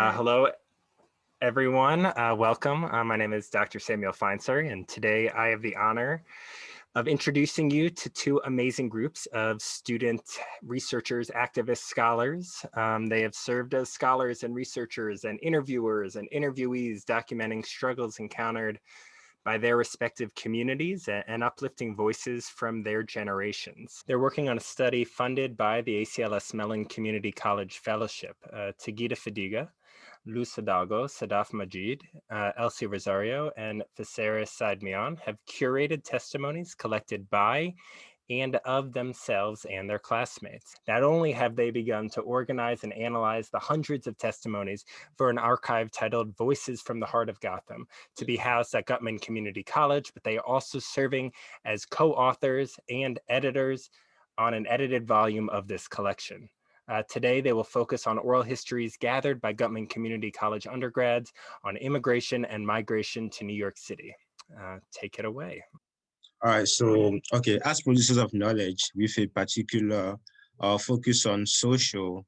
Hello, everyone. Welcome. My name is Dr. Samuel Finesurrey, and today I have the honor of introducing you to two amazing groups of student researchers, activists, scholars. They have served as scholars and researchers and interviewers and interviewees, documenting struggles encountered by their respective communities and uplifting voices from their generations. They're working on a study funded by the ACLS Mellon Community College Fellowship. Tegida Fadiga, Luz Hidalgo, Sadaf Majid, Elsie Rosario, and Ficeris Saidmian have curated testimonies collected by and of themselves and their classmates. Not only have they begun to organize and analyze the hundreds of testimonies for an archive titled Voices from the Heart of Gotham to be housed at Guttman Community College, but they are also serving as co-authors and editors on an edited volume of this collection. Today, they will focus on oral histories gathered by Guttman Community College undergrads on immigration and migration to New York City. Take it away. All right, so, as producers of knowledge with a particular focus on social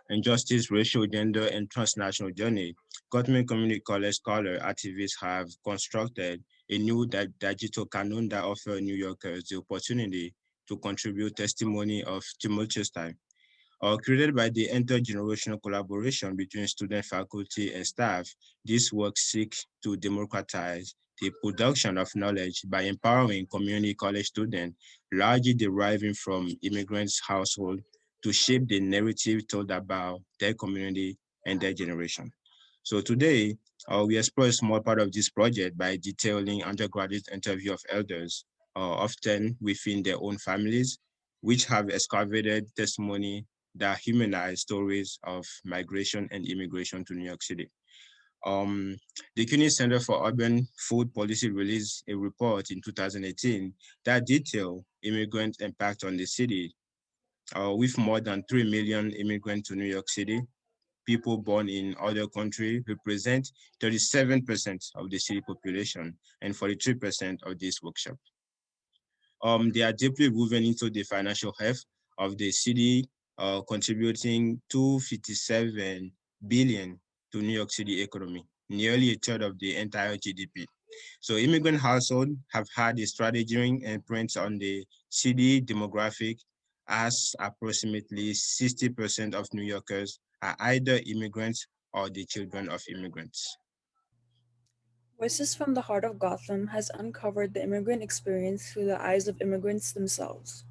injustice, racial, gender, and transnational journey, Guttman Community College scholar activists have constructed a new digital canon that offers New Yorkers the opportunity to contribute testimony of tumultuous time. Created by the intergenerational collaboration between student, faculty, and staff, this work seeks to democratize the production of knowledge by empowering community college students, largely deriving from immigrants' households, to shape the narrative told about their community and their generation. So today, we explore a small part of this project by detailing undergraduate interview of elders, often within their own families, which have excavated testimony that humanize stories of migration and immigration to New York City. The CUNY Center for Urban Food Policy released a report in 2018 that detailed immigrant impact on the city. With more than 3 million immigrants to New York City, people born in other countries represent 37% of the city population and 43% of this workshop. They are deeply woven into the financial health of the city, contributing 257 billion to New York City economy, nearly a third of the entire GDP. So immigrant households have had a strategic imprint on the city demographic, as approximately 60% of New Yorkers are either immigrants or the children of immigrants. Voices from the Heart of Gotham has uncovered the immigrant experience through the eyes of immigrants themselves.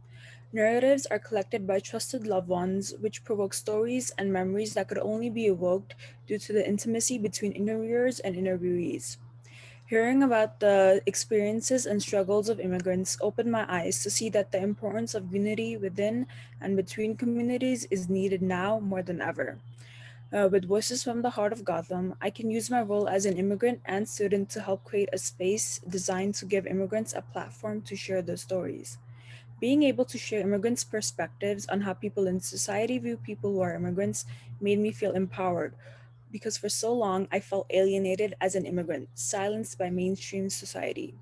Narratives are collected by trusted loved ones, which provoke stories and memories that could only be evoked due to the intimacy between interviewers and interviewees. Hearing about the experiences and struggles of immigrants opened my eyes to see that the importance of unity within and between communities is needed now more than ever. With Voices from the Heart of Gotham, I can use my role as an immigrant and student to help create a space designed to give immigrants a platform to share their stories. Being able to share immigrants' perspectives on how people in society view people who are immigrants made me feel empowered because for so long I felt alienated as an immigrant, silenced by mainstream society.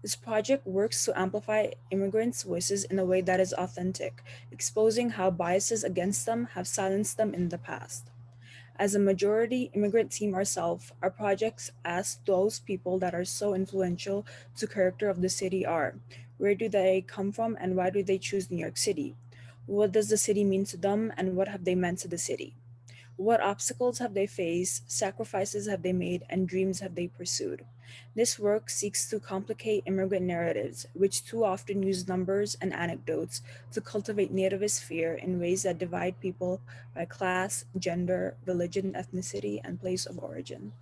This project works to amplify immigrants' voices in a way that is authentic, exposing how biases against them have silenced them in the past. As a majority immigrant team ourselves, our projects ask those people that are so influential to character of the city are. Where do they come from and why do they choose New York City? What does the city mean to them and what have they meant to the city? What obstacles have they faced, sacrifices have they made, and dreams have they pursued? This work seeks to complicate immigrant narratives, which too often use numbers and anecdotes to cultivate nativist fear in ways that divide people by class, gender, religion, ethnicity, and place of origin.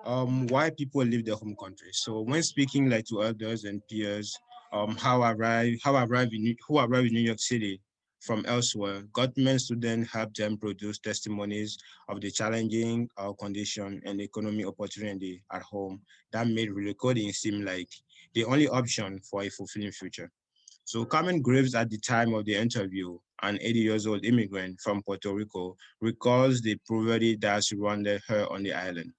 Why people leave their home country. So when speaking like to elders and peers, who arrive in New York City from elsewhere, government students help them produce testimonies of the challenging condition and economic opportunity at home that made relocating seem like the only option for a fulfilling future. So Carmen Graves at the time of the interview, an 80 years old immigrant from Puerto Rico, recalls the poverty that surrounded her on the island.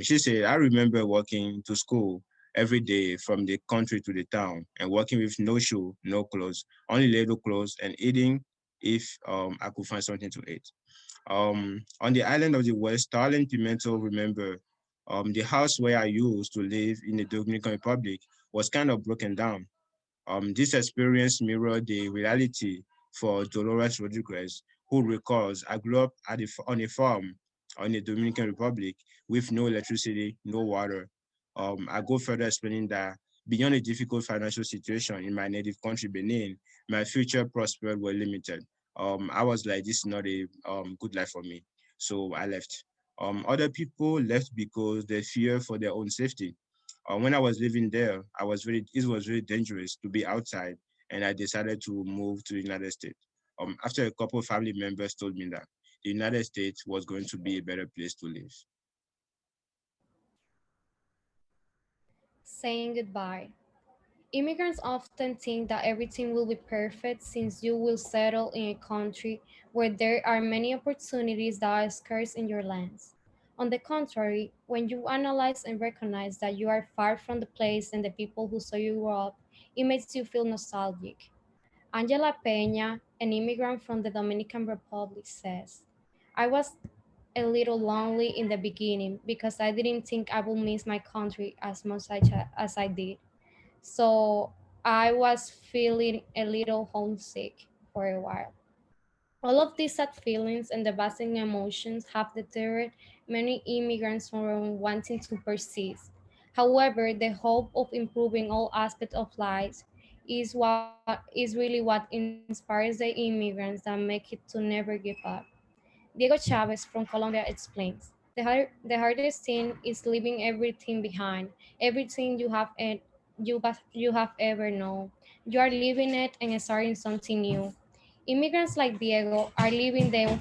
She said, I remember walking to school every day from the country to the town and walking with no shoe, no clothes, only little clothes and eating if I could find something to eat. On the island of the West, Starling Pimento remember the house where I used to live in the Dominican Republic was kind of broken down. This experience mirrored the reality for Dolores Rodriguez, who recalls, I grew up on a farm in the Dominican Republic with no electricity, no water. I go further explaining that beyond a difficult financial situation in my native country, Benin, my future prospects were limited. I was like, this is not a good life for me. So I left. Other people left because they fear for their own safety. When I was living there, it was very dangerous to be outside, and I decided to move to the United States. After a couple of family members told me that the United States was going to be a better place to live. Saying goodbye. Immigrants often think that everything will be perfect since you will settle in a country where there are many opportunities that are scarce in your lands. On the contrary, when you analyze and recognize that you are far from the place and the people who saw you grow up, it makes you feel nostalgic. Angela Peña, an immigrant from the Dominican Republic, says, I was a little lonely in the beginning because I didn't think I would miss my country as much as I did. So I was feeling a little homesick for a while. All of these sad feelings and devastating emotions have deterred many immigrants from wanting to persist. However, the hope of improving all aspects of life is really what inspires the immigrants that make it to never give up. Diego Chavez from Colombia explains, the hardest thing is leaving everything behind, everything you have ever known. You are leaving it and starting something new. Immigrants like Diego are leaving the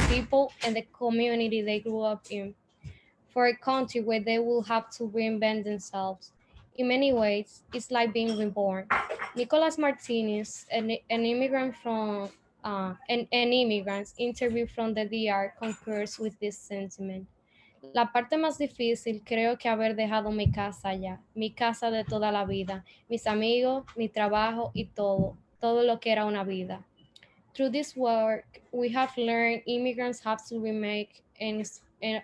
people, and the community they grew up in for a country where they will have to reinvent themselves. In many ways, it's like being reborn. Nicolas Martinez, an immigrant from an immigrant interview from the DR concurs with this sentiment. La parte más difícil creo que haber dejado mi casa allá, mi casa de toda la vida, mis amigos, mi trabajo y todo, todo lo que era una vida. Through this work, we have learned immigrants have to remake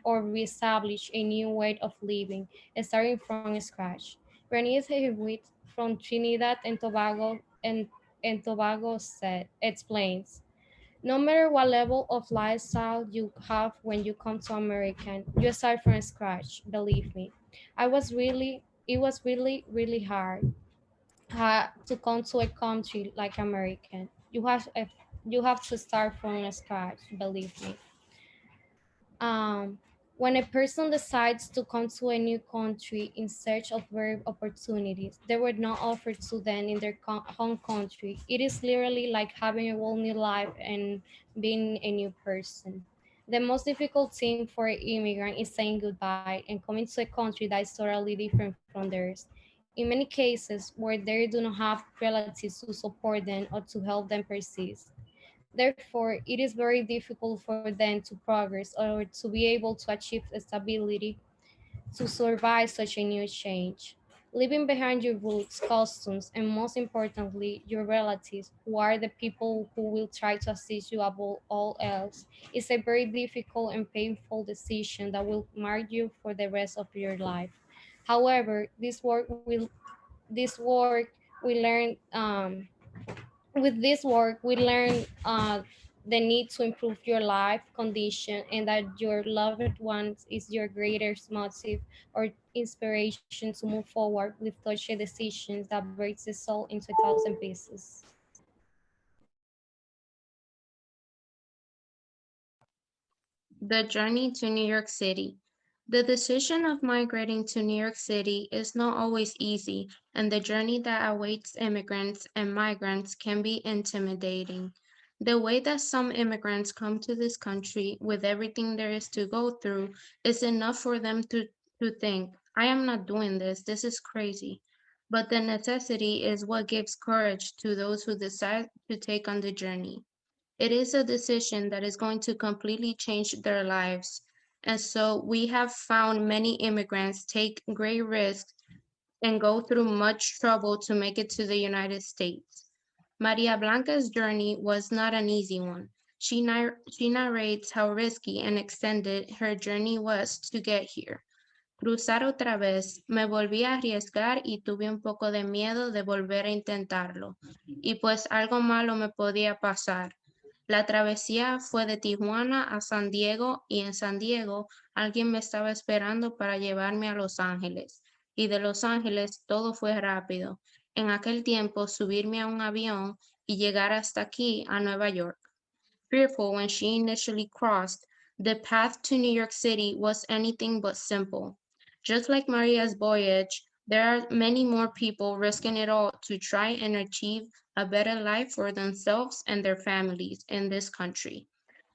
or reestablish a new way of living, starting from scratch. Bernice Hewitt from Trinidad and Tobago explains, no matter what level of lifestyle you have when you come to America, you start from scratch, believe me. It was really hard to come to a country like American. You have to start from scratch, believe me. Um, when a person decides to come to a new country in search of work opportunities they were not offered to them in their home country, it is literally like having a whole new life and being a new person. The most difficult thing for an immigrant is saying goodbye and coming to a country that is totally different from theirs. In many cases, where they do not have relatives to support them or to help them persist. Therefore, it is very difficult for them to progress or to be able to achieve stability to survive such a new change. Leaving behind your roots, customs, and most importantly, your relatives, who are the people who will try to assist you above all else, is a very difficult and painful decision that will mark you for the rest of your life. However, this work we learn with this work, we learn the need to improve your life condition and that your loved ones is your greatest motive or inspiration to move forward with touchy decisions that breaks the soul into 1,000 pieces. The journey to New York City. The decision of migrating to New York City is not always easy, and the journey that awaits immigrants and migrants can be intimidating. The way that some immigrants come to this country with everything there is to go through is enough for them to think, I am not doing this, this is crazy. But the necessity is what gives courage to those who decide to take on the journey. It is a decision that is going to completely change their lives. And so we have found many immigrants take great risks and go through much trouble to make it to the United States. Maria Blanca's journey was not an easy one. She narrates how risky and extended her journey was to get here. Cruzar otra vez, me volví a arriesgar y tuve un poco de miedo de volver a intentarlo. Y pues algo malo me podía pasar. La travesía fue de Tijuana a San Diego y en San Diego alguien me estaba esperando para llevarme a Los Ángeles. Y de Los Ángeles todo fue rápido. En aquel tiempo subirme a un avión y llegar hasta aquí a Nueva York. Fearful when she initially crossed, the path to New York City was anything but simple. Just like Maria's voyage, there are many more people risking it all to try and achieve a better life for themselves and their families in this country.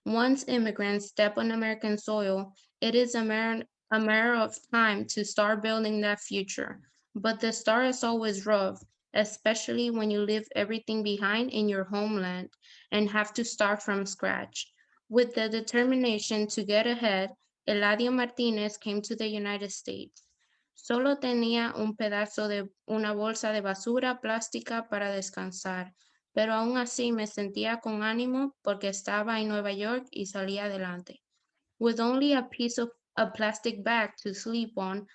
Once immigrants step on American soil, it is a matter of time to start building that future. But the start is always rough, especially when you leave everything behind in your homeland and have to start from scratch. With the determination to get ahead, Eladio Martinez came to the United States. Solo tenía un pedazo de una bolsa de basura plástica para descansar, pero aún así me sentía con ánimo porque estaba en Nueva York y salía adelante. With only a piece of a plastic bag to sleep on,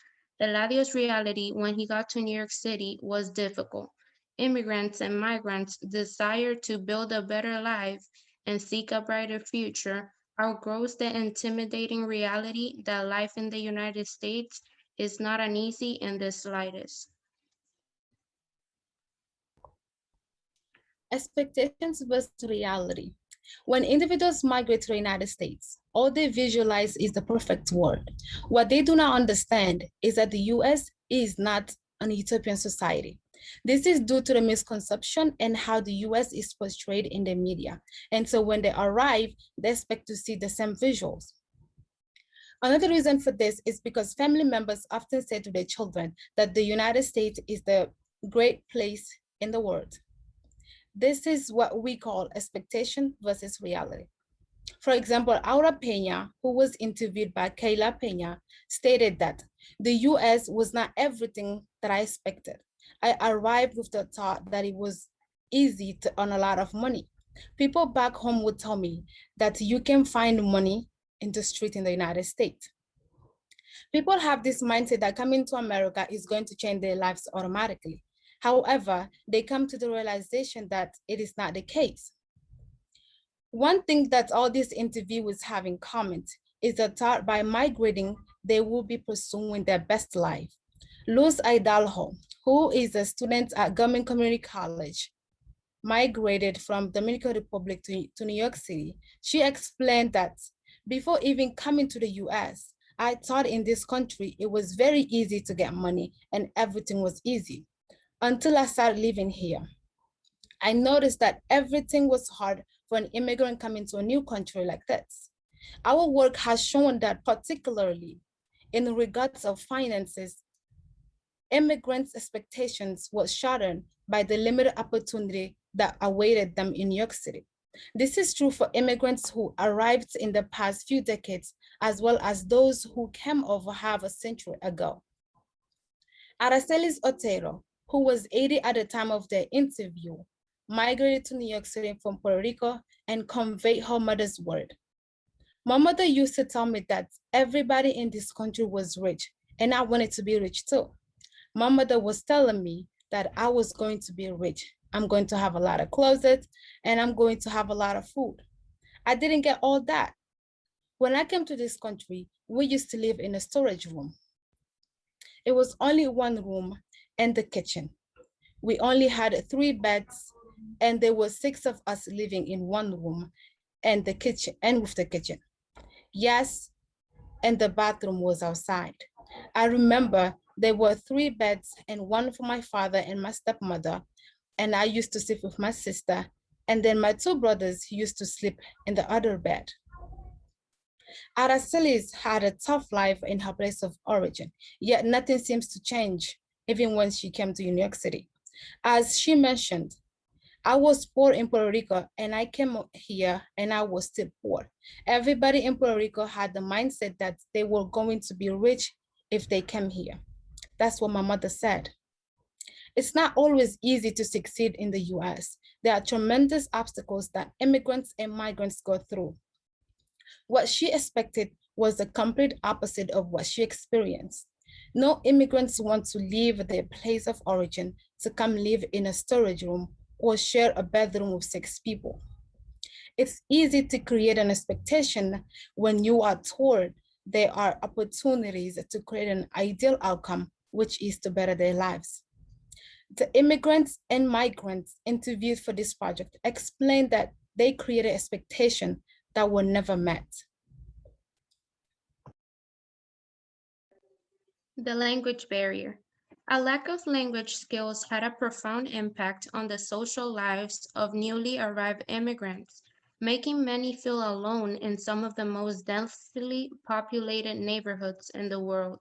Eladio's reality when he got to New York City was difficult. Immigrants and migrants' desire to build a better life and seek a brighter future outgrows the intimidating reality that life in the United States is not an easy in the slightest. Expectations versus reality. When individuals migrate to the United States, all they visualize is the perfect world. What they do not understand is that the US is not an utopian society. This is due to the misconception and how the US is portrayed in the media. And so when they arrive, they expect to see the same visuals. Another reason for this is because family members often say to their children that the United States is the great place in the world. This is what we call expectation versus reality. For example, Aura Peña, who was interviewed by Kayla Peña, stated that the US was not everything that I expected. I arrived with the thought that it was easy to earn a lot of money. People back home would tell me that you can find money in the street in the United States. People have this mindset that coming to America is going to change their lives automatically. However, they come to the realization that it is not the case. One thing that all these interviewers have in common is that by migrating, they will be pursuing their best life. Luz Aidalho, who is a student at Gunman Community College, migrated from Dominican Republic to New York City. She explained that before even coming to the US, I thought in this country, it was very easy to get money and everything was easy. Until I started living here, I noticed that everything was hard for an immigrant coming to a new country like this. Our work has shown that particularly in regards of finances, immigrants' expectations were shattered by the limited opportunity that awaited them in New York City. This is true for immigrants who arrived in the past few decades, as well as those who came over half a century ago. Aracelis Otero, who was 80 at the time of their interview, migrated to New York City from Puerto Rico and conveyed her mother's word. My mother used to tell me that everybody in this country was rich, and I wanted to be rich too. My mother was telling me that I was going to be rich. I'm going to have a lot of clothes, and I'm going to have a lot of food. I didn't get all that. When I came to this country, we used to live in a storage room. It was only one room and the kitchen. We only had 3 beds, and there were 6 of us living in one room and the kitchen and with the kitchen. Yes, and the bathroom was outside. I remember there were 3 beds and one for my father and my stepmother, and I used to sleep with my sister, and then my 2 brothers used to sleep in the other bed. Aracelis had a tough life in her place of origin, yet nothing seems to change, even when she came to New York City. As she mentioned, I was poor in Puerto Rico, and I came here and I was still poor. Everybody in Puerto Rico had the mindset that they were going to be rich if they came here. That's what my mother said. It's not always easy to succeed in the US. There are tremendous obstacles that immigrants and migrants go through. What she expected was the complete opposite of what she experienced. No immigrants want to leave their place of origin to come live in a storage room or share a bedroom with 6 people. It's easy to create an expectation when you are told there are opportunities to create an ideal outcome, which is to better their lives. The immigrants and migrants interviewed for this project explained that they created expectations that were never met. The language barrier. A lack of language skills had a profound impact on the social lives of newly arrived immigrants, making many feel alone in some of the most densely populated neighborhoods in the world.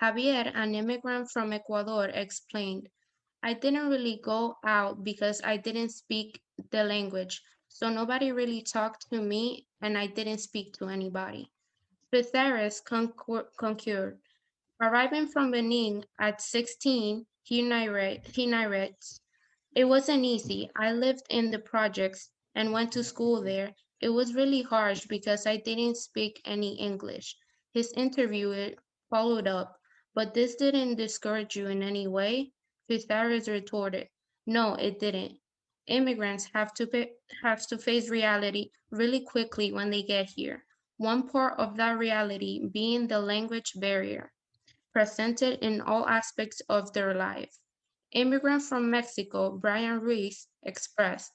Javier, an immigrant from Ecuador, explained, I didn't really go out because I didn't speak the language, so nobody really talked to me and I didn't speak to anybody. Pythagoras concurred. Arriving from Benin at 16, he narrates, it wasn't easy. I lived in the projects and went to school there. It was really harsh because I didn't speak any English. His interviewer followed up, but this didn't discourage you in any way? Pythagoras retorted, no, it didn't. Immigrants have to face reality really quickly when they get here. One part of that reality being the language barrier presented in all aspects of their life. Immigrant from Mexico, Brian Ruiz, expressed,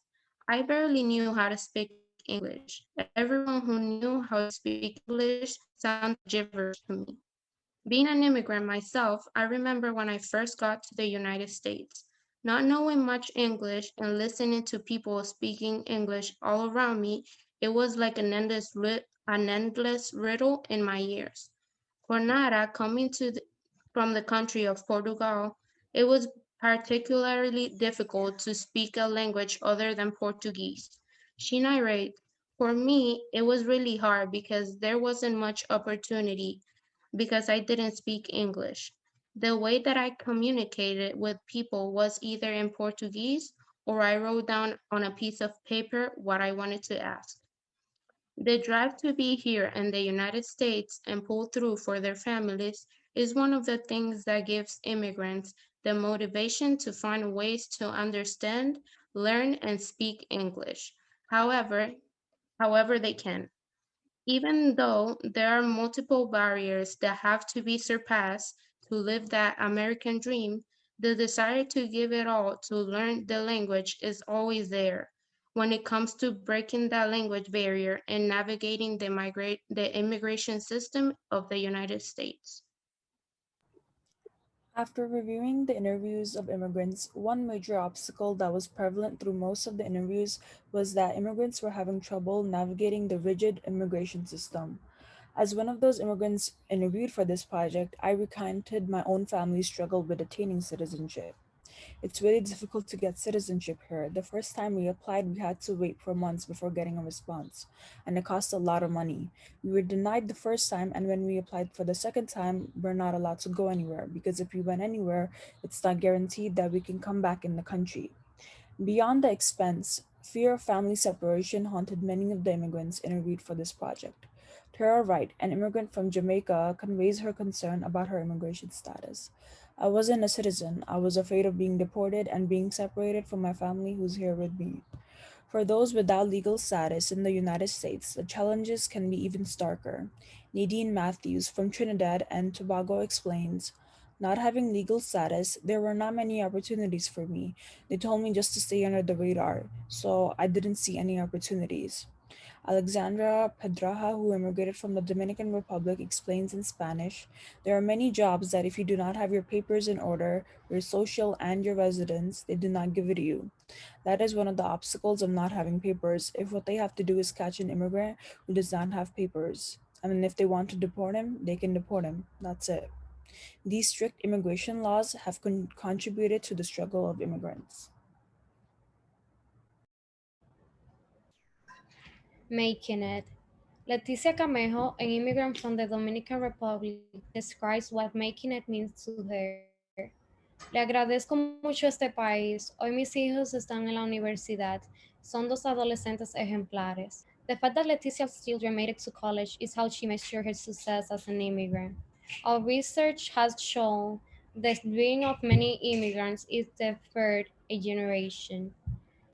I barely knew how to speak English. Everyone who knew how to speak English sounded gibberish to me. Being an immigrant myself, I remember when I first got to the United States. Not knowing much English and listening to people speaking English all around me, it was like an endless riddle in my ears. For Nara, from the country of Portugal, it was particularly difficult to speak a language other than Portuguese. She narrates, for me, it was really hard because there wasn't much opportunity because I didn't speak English. The way that I communicated with people was either in Portuguese or I wrote down on a piece of paper what I wanted to ask. The drive to be here in the United States and pull through for their families is one of the things that gives immigrants the motivation to find ways to understand, learn, and speak English, however, however they can. Even though there are multiple barriers that have to be surpassed to live that American dream, the desire to give it all to learn the language is always there. When it comes to breaking that language barrier and navigating the immigration system of the United States. After reviewing the interviews of immigrants, one major obstacle that was prevalent through most of the interviews was that immigrants were having trouble navigating the rigid immigration system. As one of those immigrants interviewed for this project, I recounted my own family's struggle with attaining citizenship. It's really difficult to get citizenship here. The first time we applied, we had to wait for months before getting a response, and it cost a lot of money. We were denied the first time, and when we applied for the second time, we're not allowed to go anywhere because if we went anywhere, it's not guaranteed that we can come back in the country. Beyond the expense, fear of family separation haunted many of the immigrants interviewed for this project. Tara Wright, an immigrant from Jamaica, conveys her concern about her immigration status. I wasn't a citizen. I was afraid of being deported and being separated from my family who's here with me. For those without legal status in the United States, the challenges can be even starker. Nadine Matthews from Trinidad and Tobago explains, not having legal status, there were not many opportunities for me. They told me just to stay under the radar, so I didn't see any opportunities. Alexandra Pedraja, who immigrated from the Dominican Republic, explains in Spanish, there are many jobs that if you do not have your papers in order, your social and your residence, they do not give it to you. That is one of the obstacles of not having papers. If what they have to do is catch an immigrant who does not have papers, I mean, if they want to deport him, they can deport him. That's it. These strict immigration laws have contributed to the struggle of immigrants. Making it. Leticia Camejo, an immigrant from the Dominican Republic, describes what making it means to her. Le agradezco mucho a este país. Hoy mis hijos están en la universidad. Son dos adolescentes ejemplares. The fact that Leticia's children made it to college is how she measured her success as an immigrant. Our research has shown the dream of many immigrants is deferred a generation.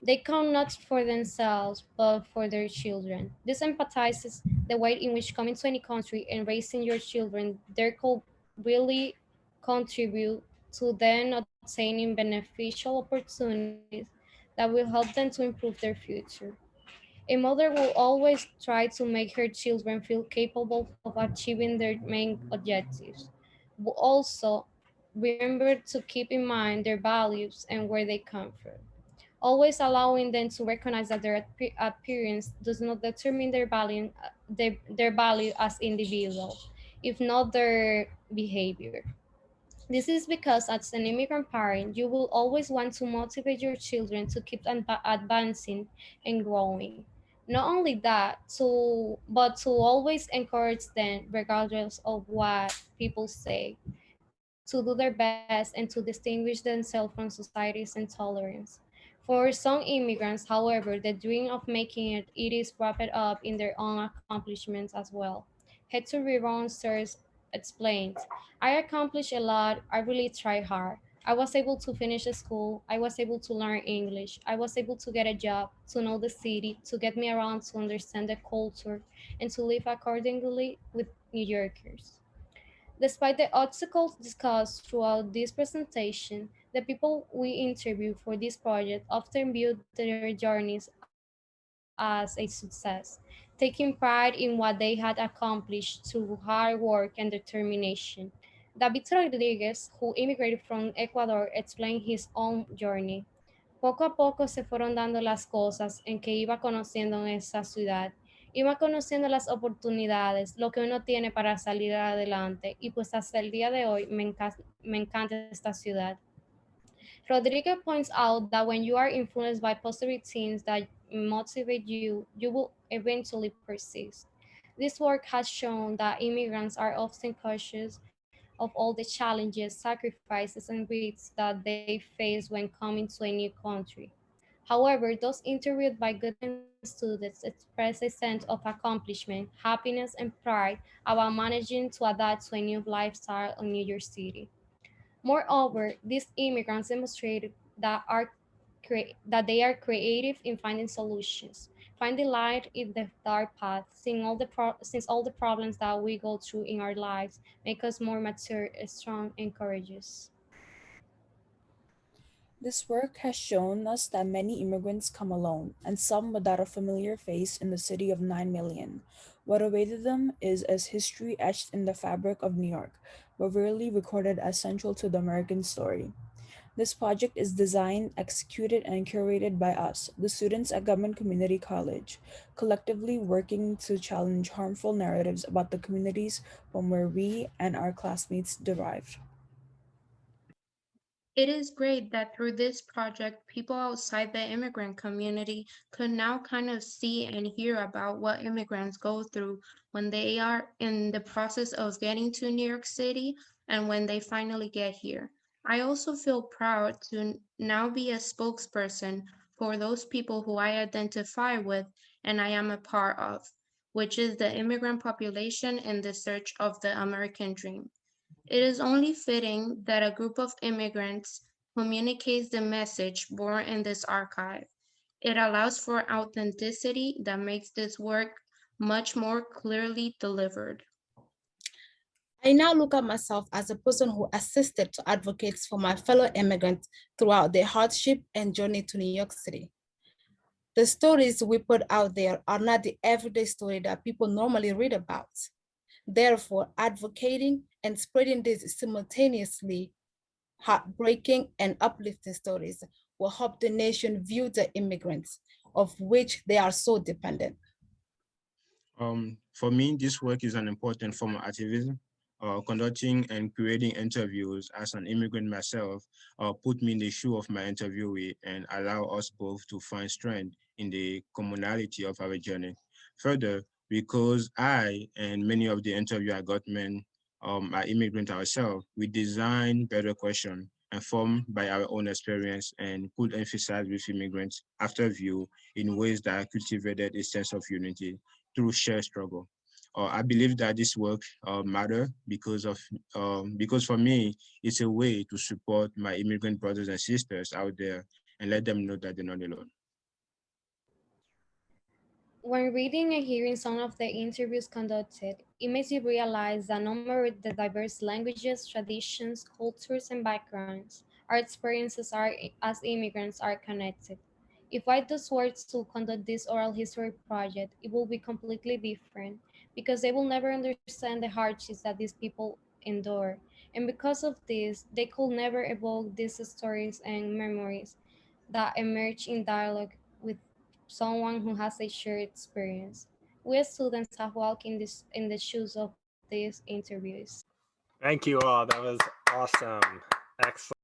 They count not for themselves, but for their children. This empathizes the way in which coming to any country and raising your children there could really contribute to then obtaining beneficial opportunities that will help them to improve their future. A mother will always try to make her children feel capable of achieving their main objectives, but also remember to keep in mind their values and where they come from, always allowing them to recognize that their appearance does not determine their value as individuals, if not their behavior. This is because as an immigrant parent, you will always want to motivate your children to keep advancing and growing. Not only that, but to always encourage them, regardless of what people say, to do their best and to distinguish themselves from society's intolerance. For some immigrants, however, the dream of making it is wrapped up in their own accomplishments as well. Hector Riron Sirs explains, I accomplished a lot, I really tried hard. I was able to finish school, I was able to learn English, I was able to get a job, to know the city, to get me around to understand the culture, and to live accordingly with New Yorkers. Despite the obstacles discussed throughout this presentation, the people we interviewed for this project often viewed their journeys as a success, taking pride in what they had accomplished through hard work and determination. David Rodriguez, who immigrated from Ecuador, explained his own journey. Poco a poco se fueron dando las cosas en que iba conociendo en esa ciudad. Iba conociendo las oportunidades, lo que uno tiene para salir adelante y pues hasta el día de hoy me encanta esta ciudad. Rodriguez points out that when you are influenced by positive things that motivate you, you will eventually persist. This work has shown that immigrants are often cautious of all the challenges, sacrifices, and risks that they face when coming to a new country. However, those interviewed by Guttman students express a sense of accomplishment, happiness, and pride about managing to adapt to a new lifestyle in New York City. Moreover, these immigrants demonstrated that they are creative in finding solutions, finding light in the dark path, since all the problems that we go through in our lives make us more mature, strong, and courageous. This work has shown us that many immigrants come alone, and some without a familiar face in the city of 9 million. What awaited them is as history etched in the fabric of New York, but rarely recorded as central to the American story. This project is designed, executed, and curated by us, the students at Gunman Community College, collectively working to challenge harmful narratives about the communities from where we and our classmates derived. It is great that through this project, people outside the immigrant community could now kind of see and hear about what immigrants go through when they are in the process of getting to New York City and when they finally get here. I also feel proud to now be a spokesperson for those people who I identify with and I am a part of, which is the immigrant population in the search of the American dream. It is only fitting that a group of immigrants communicates the message born in this archive. It allows for authenticity that makes this work much more clearly delivered. I now look at myself as a person who assisted to advocate for my fellow immigrants throughout their hardship and journey to New York City. The stories we put out there are not the everyday story that people normally read about. Therefore, advocating and spreading these simultaneously heartbreaking and uplifting stories will help the nation view the immigrants of which they are so dependent. For me, this work is an important form of activism. Conducting and creating interviews as an immigrant myself put me in the shoe of my interviewee and allow us both to find strength in the commonality of our journey. Further, because I and many of the interview I got men are immigrant ourselves, we design better questions informed by our own experience, and could emphasize with immigrants after view in ways that cultivated a sense of unity through shared struggle. I believe that this work matter because for me, it's a way to support my immigrant brothers and sisters out there and let them know that they're not alone. When reading and hearing some of the interviews conducted, it makes you realize that no matter the diverse languages, traditions, cultures, and backgrounds, our experiences are, as immigrants are connected. If I just were to conduct this oral history project, it will be completely different because they will never understand the hardships that these people endure. And because of this, they could never evoke these stories and memories that emerge in dialogue with someone who has a shared experience. We as students have walked in the shoes of these interviews. Thank you all. That was awesome. Excellent.